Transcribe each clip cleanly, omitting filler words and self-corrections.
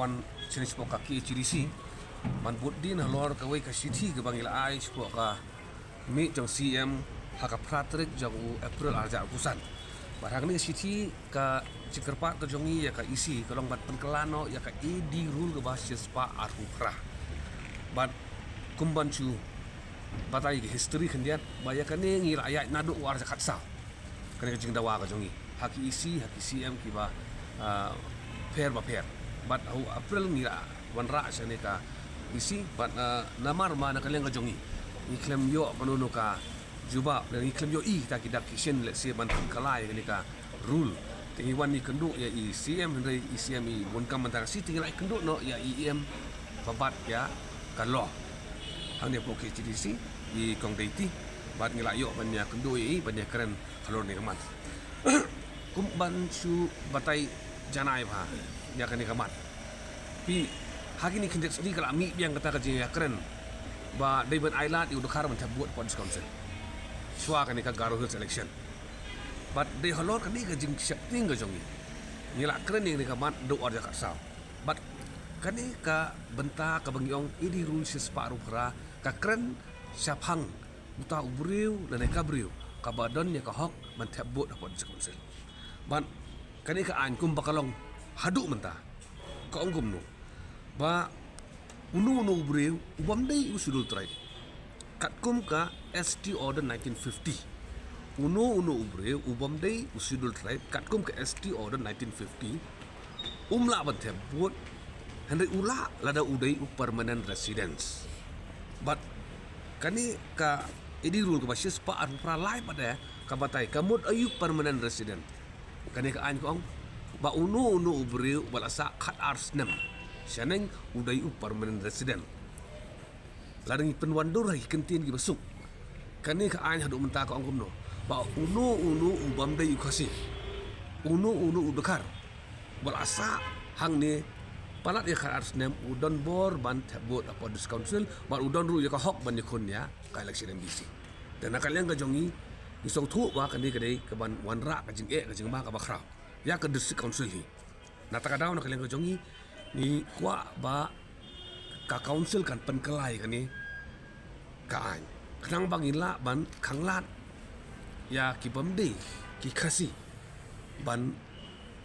wan jenis poka ki HDC man buddin halor ka wei ka city ke bangil ai poka mi jong CM haka pratrik jong April arja kusan barang ni city ka cikerpa to jongi ya ka isi kolong bat penkelano ya ka edi rule ke basis pa arhukra bat kumbancu batai ke history kendian bayakane ngira ayat nadu war zakat sa kene jing dawa ka jongi haki isi haki CM ki ba pair ba pair but April ngira wanra sane ka isi but namar ma nakaleng ka jongi iklem yo panunu ka juba dan iklem yo ta kidak kishen let's say ban kalai kali ka rule tingiwan ni kendu ya CM henry CM i bun kam antara si tinggal kendu no ya EM babat ya kalau hang dia poke CDC i kong deiti bat ngila yo ban ya kendu i ban ya keren kalau ni kaman kum ban su batai janai ba ya kan ni kaman pi hagi ni kindet sini kalau mi yang kata kerja ya keren ba David Island i udakar man buat Police Council swa kan ni ka Garo Hills election but they halor kan ni ka jing shakting ka jongi ngila keren ni kaman do order ka saw but kan ni ka benta ka bangyong idi rule sis paru pra ka keren syapang buta ubriu dan ka briu ka badan ya ka hok man buat Police Council ban kan ni ka an kum bakalong hadu menta ka onggum no ba unu briu ubam dei usul try kat kum ka ST order 1950 unu ubre ubam dei usidul tribe kat kum ka ST order 1950 umla ban buat henry ula lada udai permanent residence but kani ka edi rule ka basis pa ar pra lai pada ka batai kamut ayu permanent resident kani ka an ko ba unu ubre balasa khat ars nem sianeng udai permanent resident ladang penwandur lagi kentin gi besuk kani ka an hadu menta ka angkum no ba unu ubam dei ukasi unu udakar balasa hang ni palat ya khat ars nem udon bor ban tabot apa dis council ba udon ru ya ka hok ban yakun ya ka election MBC dan nakaliang ka jongi isong thu wa kani ka dei ka ban wanra ka jing ka jing ma ka bakra ya ka district council hi natakadaw nakaliang ka jongi ni kwa ba ka council kan penkelai kan ni ka an kenang bangila ban khanglat ya ki bamde ki khasi ban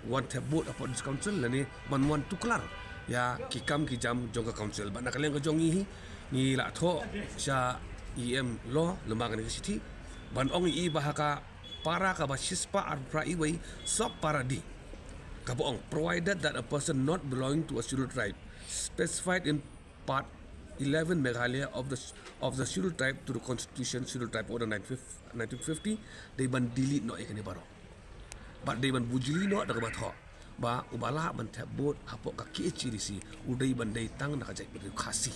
wan tabot apa dis council ni ban wan tuklar ya ki kam ki jam jong ka council ban nakaleng ka jongi ni la tho sha EM lo lembaga ni city ban ong i bahaka para ka basispa arpra iway sop paradi kaboong provided that a person not belonging to a scheduled tribe specified in part 11 Meghalaya of the scheduled tribe to the constitution scheduled tribe order 1950 they ban delete no ikani baro but they ban bujili no daga batho ba ubala ban tabot hapo ka KHDC udai ban dai tang na kajai bi khasi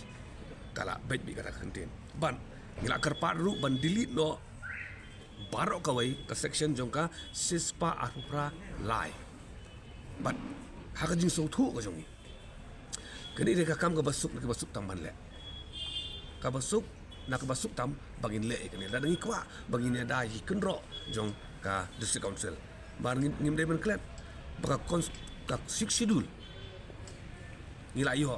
kala bet bi kata kantin ban ngila kerpat ru ban delete no baro kawai ka section jongka sispa arupra lai but haka jing so thu ka jongi kani de ka kam ka basuk tamban le ka basuk na ka basuk tam bangin le kani da dangi kwa bangin da hi kenro jong ka district council bar ngim de ben klet baka ka sik sidul ngila yo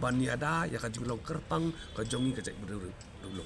ban ya da ya ka jing long kerpang ka jongi ka jai dulu